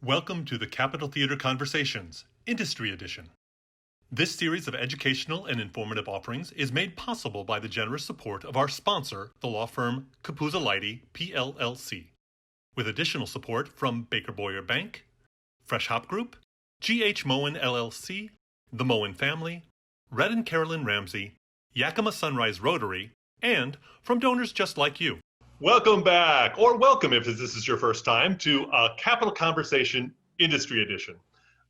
Welcome to the Capitol Theater Conversations, Industry Edition. This series of educational and informative offerings is made possible by the generous support of our sponsor, the law firm Capuzzo Lighty, PLLC, with additional support from Baker Boyer Bank, Fresh Hop Group, G.H. Moen LLC, the Moen Family, Red and Carolyn Ramsey, Yakima Sunrise Rotary, and from donors just like you. Welcome back, or welcome if this is your first time, to a Capitol Conversation Industry Edition.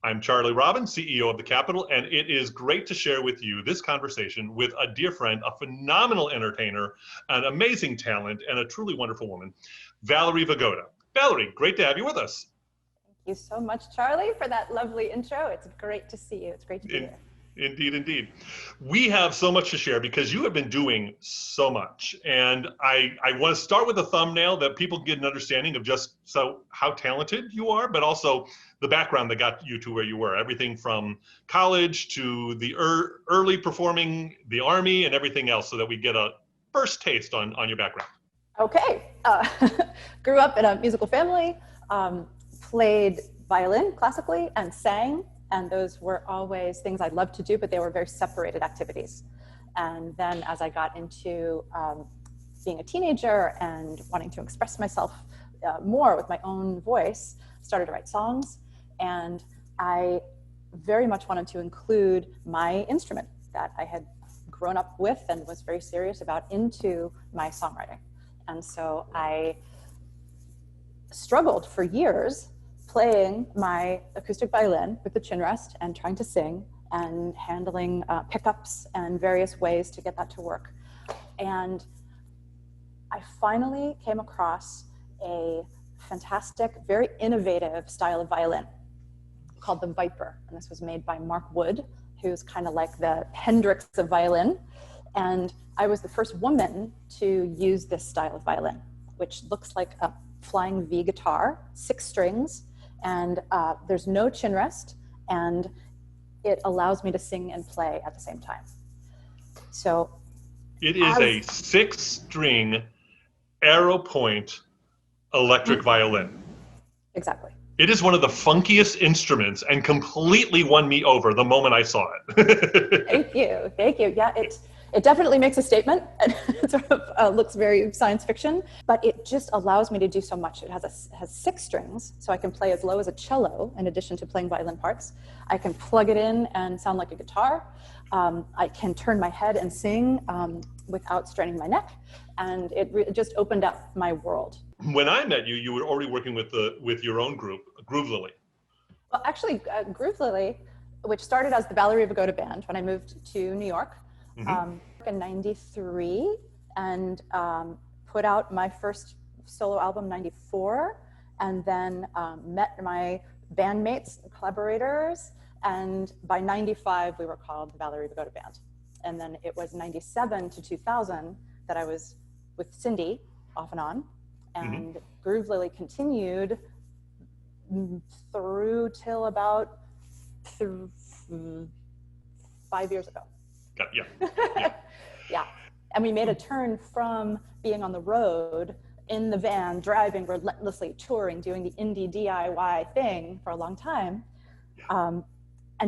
I'm Charlie Robbins, CEO of the Capitol, and it is great to share with you this conversation with a dear friend, a phenomenal entertainer, an amazing talent, and a truly wonderful woman, Valerie Vigoda. Valerie, great to have you with us. Thank you so much, Charlie, for that lovely intro. It's great to see you. It's great to be here. Indeed, indeed. We have so much to share because you have been doing so much. And I want to start with a thumbnail that people get an understanding of just how talented you are, but also the background that got you to where you were. Everything from college to the early performing, the Army, and everything else, so that we get a first taste on your background. Okay. Grew up in a musical family, played violin classically and sang. And those were always things I loved to do, but they were very separated activities. And then as I got into being a teenager and wanting to express myself more with my own voice, started to write songs. And I very much wanted to include my instrument that I had grown up with and was very serious about into my songwriting. And so I struggled for years playing my acoustic violin with the chin rest and trying to sing and handling pickups and various ways to get that to work. And I finally came across a fantastic, very innovative style of violin called the Viper. And this was made by Mark Wood, who's kind of like the Hendrix of violin. And I was the first woman to use this style of violin, which looks like a flying V guitar, 6 strings, and there's no chin rest, and it allows me to sing and play at the same time. So it is a 6-string arrow point electric violin. Exactly. It is one of the funkiest instruments and completely won me over the moment I saw it. Thank you. Yeah, it definitely makes a statement. It sort of looks very science fiction, but it just allows me to do so much. It has 6 strings, so I can play as low as a cello in addition to playing violin parts. I can plug it in and sound like a guitar. I can turn my head and sing without straining my neck, and it just opened up my world. When I met you, you were already working with your own group, Groove Lily. Well, actually, Groove Lily, which started as the Valerie Vigoda Band when I moved to New York, in 93, and put out my first solo album 94, and then met my bandmates, collaborators, and by 95 we were called the Valerie Vigoda Band. And then it was 97 to 2000 that I was with Cindy off and on, and Groove Lily continued through till about 5 years ago. Yeah. Yeah. And we made a turn from being on the road in the van, driving relentlessly, touring, doing the indie DIY thing for a long time, and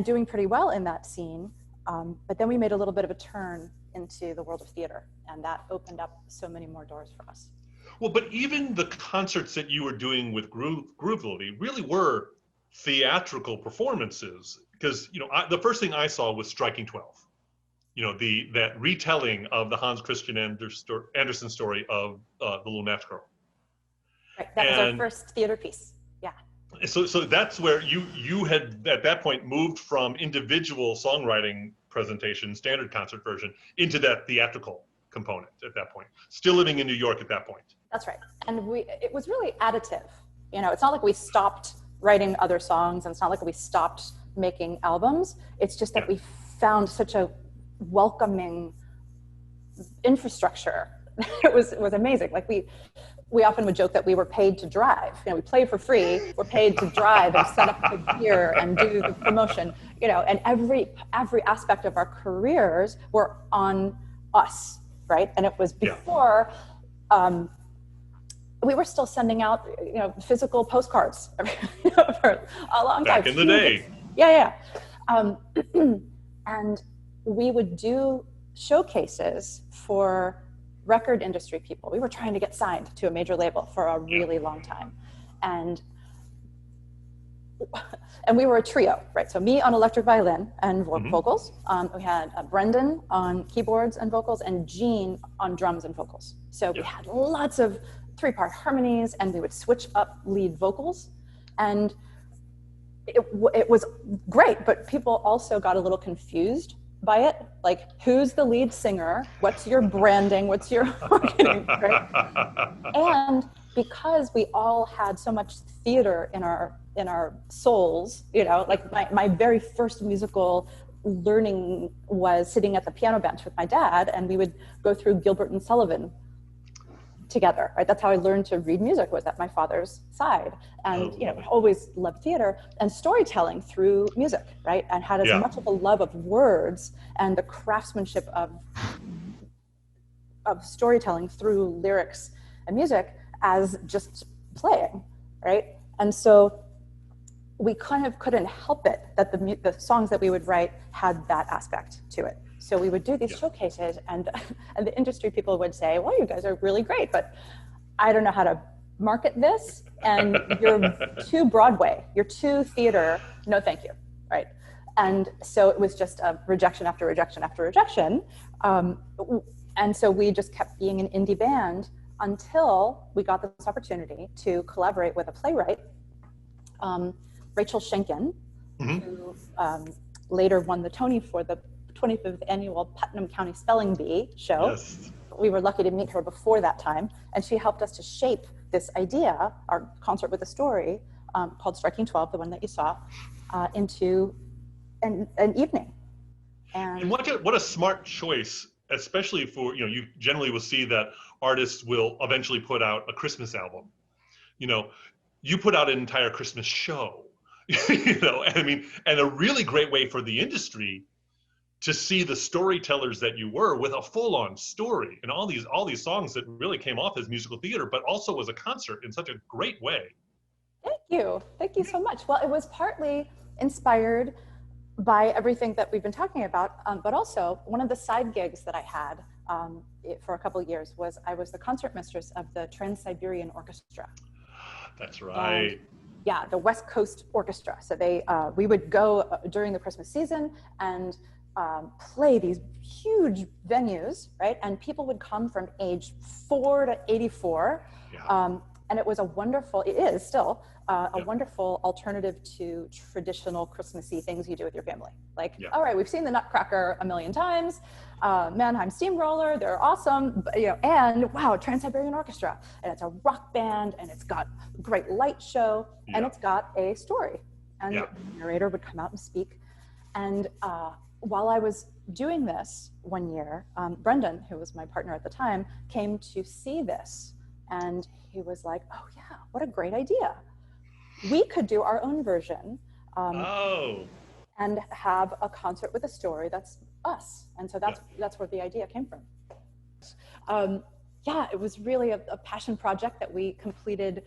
doing pretty well in that scene. But then we made a little bit of a turn into the world of theater, and that opened up so many more doors for us. Well, but even the concerts that you were doing with Groove Lily really were theatrical performances, because the first thing I saw was Striking 12. That retelling of the Hans Christian Andersen story of The Little Match Girl. Right, that was our first theater piece, yeah. So that's where you had, at that point, moved from individual songwriting presentation, standard concert version, into that theatrical component at that point. Still living in New York at that point. That's right, and it was really additive. It's not like we stopped writing other songs, and it's not like we stopped making albums. It's just that we found such a welcoming infrastructure. It was amazing. Like we often would joke that we were paid to drive. We play for free. We're paid to drive and set up the gear and do the promotion. And every aspect of our careers were on us, right? And it was before we were still sending out, physical postcards for a long time. Back in the day. Yeah. And we would do showcases for record industry people. We were trying to get signed to a major label for a really long time. And we were a trio, right? So me on electric violin and vocals. We had Brendan on keyboards and vocals, and Gene on drums and vocals. So we had lots of 3-part harmonies, and we would switch up lead vocals. And it was great, but people also got a little confused by it. Like, who's the lead singer? What's your branding? What's your marketing, right? And because we all had so much theater in our souls, like my very first musical learning was sitting at the piano bench with my dad, and we would go through Gilbert and Sullivan together, right? That's how I learned to read music, was at my father's side. And always loved theater and storytelling through music, right? And had as much of a love of words and the craftsmanship of storytelling through lyrics and music as just playing, right? And so we kind of couldn't help it that the songs that we would write had that aspect to it. So we would do these showcases, and the industry people would say, well, you guys are really great, but I don't know how to market this, and you're too Broadway, you're too theater, no thank you, right? And so it was just a rejection after rejection after rejection. And so we just kept being an indie band until we got this opportunity to collaborate with a playwright, Rachel Schenken, who later won the Tony for the 25th annual Putnam County Spelling Bee show. Yes. We were lucky to meet her before that time, and she helped us to shape this idea, our concert with a story, called Striking 12, the one that you saw, into an evening. And what a smart choice, especially for, you generally will see that artists will eventually put out a Christmas album. You put out an entire Christmas show, and a really great way for the industry to see the storytellers that you were, with a full-on story and all these songs that really came off as musical theater, but also as a concert in such a great way. Thank you so much. Well, it was partly inspired by everything that we've been talking about, but also one of the side gigs that I had for a couple of years was I was the concert mistress of the Trans-Siberian Orchestra. That's right. And, the West Coast Orchestra. So we would go during the Christmas season and play these huge venues, right? And people would come from age 4 to 84. And it was it is still a wonderful alternative to traditional Christmassy things you do with your family. Like, all right, we've seen the Nutcracker a million times, Mannheim Steamroller, they're awesome, and wow, Trans-Siberian Orchestra, and it's a rock band, and it's got a great light show, and it's got a story. And the narrator would come out and speak. And while I was doing this one year, Brendan, who was my partner at the time, came to see this. And he was like, oh yeah, what a great idea. We could do our own version and have a concert with a story that's us. And so that's where the idea came from. It was really a passion project that we completed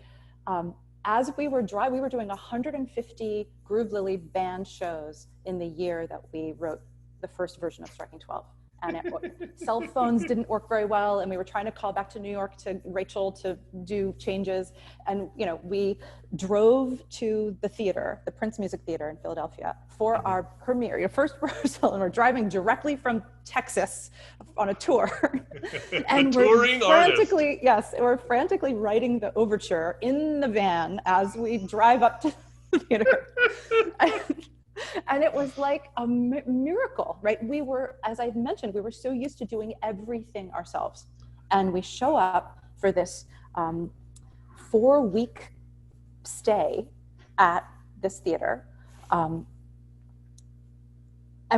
as we were doing 150 Groove Lily band shows in the year that we wrote the first version of Striking 12. And cell phones didn't work very well, and we were trying to call back to New York to Rachel to do changes. And we drove to the theater, the Prince Music Theater in Philadelphia, for our premiere, first rehearsal, and we're driving directly from Texas on a tour. And we're frantically writing the overture in the van as we drive up to the theater. And it was like a miracle, right? We were, as I mentioned, we were so used to doing everything ourselves. And we show up for this 4-week stay at this theater. And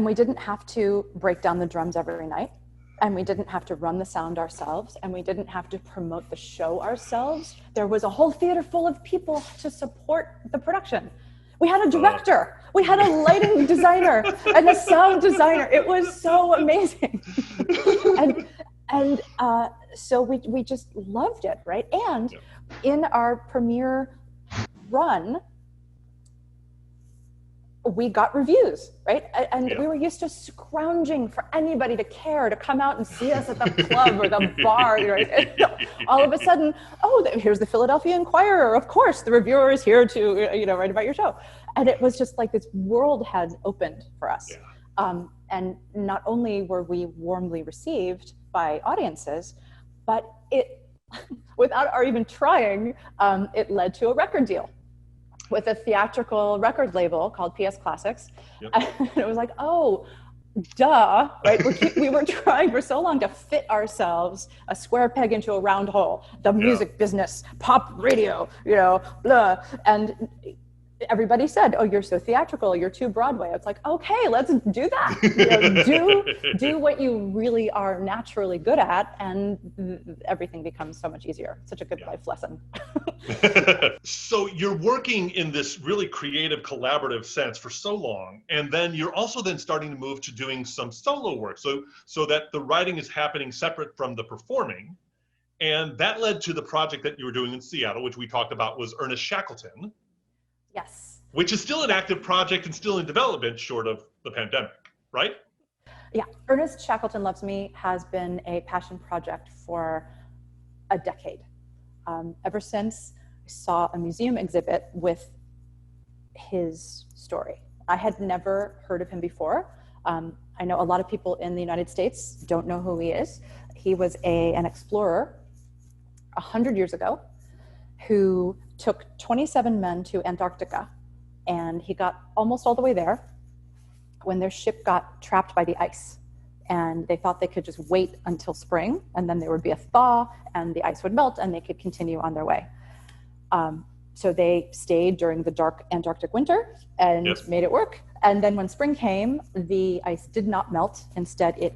we didn't have to break down the drums every night. And we didn't have to run the sound ourselves. And we didn't have to promote the show ourselves. There was a whole theater full of people to support the production. We had a director, we had a lighting designer and a sound designer. It was so amazing. and so we just loved it, right? And in our premiere run, we got reviews, right? And we were used to scrounging for anybody to care to come out and see us at the club or the bar, right? All of a sudden, oh, here's the Philadelphia Inquirer. Of course, the reviewer is here to, write about your show. And it was just like this world had opened for us. And not only were we warmly received by audiences, but it, without our even trying, it led to a record deal with a theatrical record label called PS Classics. And it was like, oh, duh, right? We were trying for so long to fit ourselves a square peg into a round hole, the music business, pop radio, blah. And everybody said, oh, you're so theatrical, you're too Broadway. It's like, okay, let's do that. Do what you really are naturally good at, and everything becomes so much easier. Such a good life lesson. So you're working in this really creative, collaborative sense for so long, and then you're also then starting to move to doing some solo work, so that the writing is happening separate from the performing. And that led to the project that you were doing in Seattle, which we talked about, was Ernest Shackleton. Yes. Which is still an active project and still in development short of the pandemic, right? Yeah, Ernest Shackleton Loves Me has been a passion project for a decade. Ever since I saw a museum exhibit with his story. I had never heard of him before. I know a lot of people in the United States don't know who he is. He was an explorer 100 years ago who took 27 men to Antarctica, and he got almost all the way there when their ship got trapped by the ice. And they thought they could just wait until spring, and then there would be a thaw and the ice would melt and they could continue on their way. So they stayed during the dark Antarctic winter and made it work. And then when spring came, the ice did not melt. Instead, it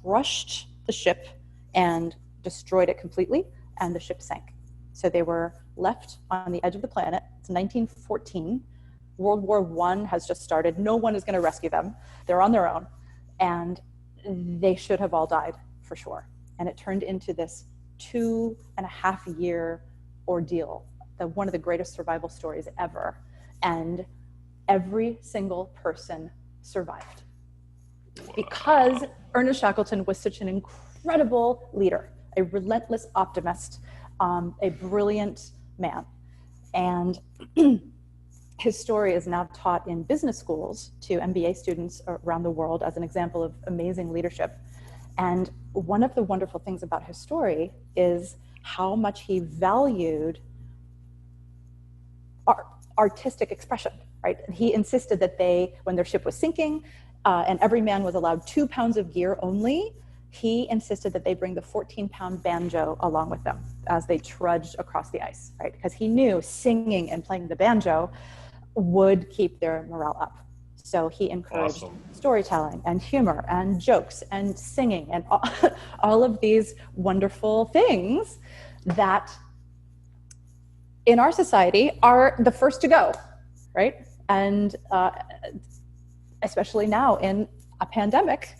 crushed the ship and destroyed it completely, and the ship sank. So they were left on the edge of the planet. It's 1914. World War I has just started. No one is going to rescue them. They're on their own. And they should have all died for sure. And it turned into this 2.5-year ordeal, one of the greatest survival stories ever. And every single person survived. Because Ernest Shackleton was such an incredible leader, a relentless optimist, a brilliant man. And his story is now taught in business schools to MBA students around the world as an example of amazing leadership. And one of the wonderful things about his story is how much he valued artistic expression, right? He insisted that when their ship was sinking, and every man was allowed 2 pounds of gear only, he insisted that they bring the 14-pound banjo along with them as they trudged across the ice, right? Because he knew singing and playing the banjo would keep their morale up. So he encouraged storytelling and humor and jokes and singing and all of these wonderful things that in our society are the first to go, right? And especially now in a pandemic,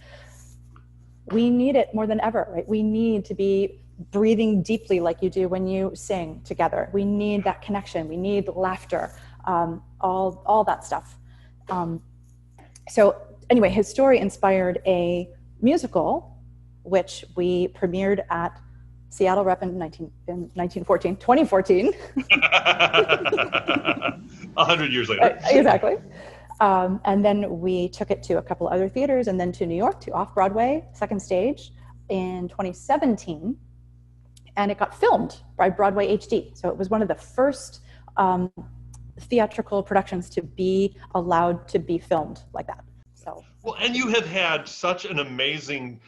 we need it more than ever, right? We need to be breathing deeply like you do when you sing together. We need that connection. We need laughter, all that stuff. So anyway, his story inspired a musical, which we premiered at Seattle Rep in 2014. 100 years later. Exactly. And then we took it to a couple other theaters and then to New York, to Off-Broadway, second stage in 2017. And it got filmed by Broadway HD. So it was one of the first theatrical productions to be allowed to be filmed like that. So. Well, and you have had such an amazing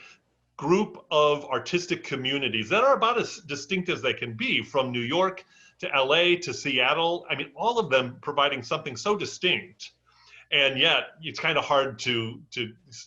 group of artistic communities that are about as distinct as they can be, from New York to LA to Seattle. I mean, all of them providing something so distinct. And yet it's kind of hard to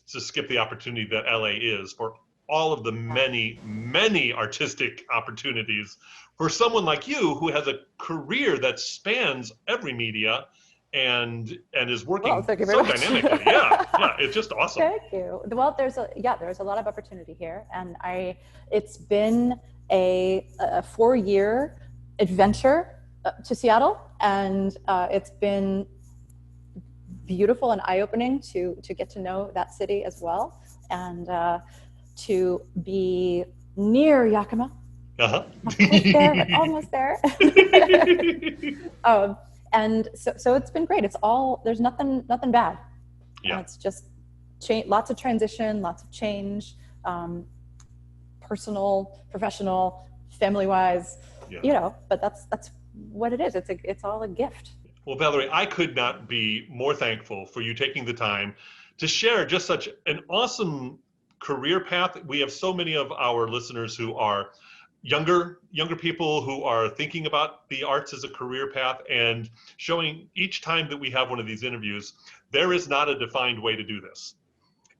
skip the opportunity that LA is for all of the many, many artistic opportunities for someone like you who has a career that spans every media and is working so dynamically. Yeah, it's just awesome. Thank you. Well, there's a lot of opportunity here, and it's been a 4-year adventure to Seattle, and it's been beautiful and eye-opening to get to know that city as well, and to be near Yakima. Uh-huh. Not quite there, but almost there. And so it's been great. It's all, there's nothing bad. Yeah. And it's just lots of transition, lots of change, personal, professional, family-wise, Yeah. but that's what it is. It's all a gift. Well, Valerie, I could not be more thankful for you taking the time to share just such an awesome career path. We have so many of our listeners who are younger people who are thinking about the arts as a career path, and showing each time that we have one of these interviews, there is not a defined way to do this.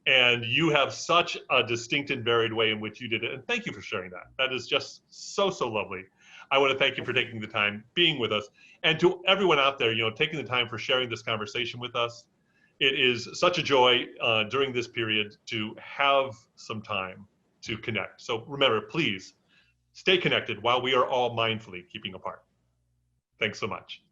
And you have such a distinct and varied way in which you did it. And thank you for sharing that. That is just so, so lovely. I want to thank you for taking the time, being with us, and to everyone out there, taking the time for sharing this conversation with us. It is such a joy during this period to have some time to connect. So remember, please stay connected while we are all mindfully keeping apart. Thanks so much.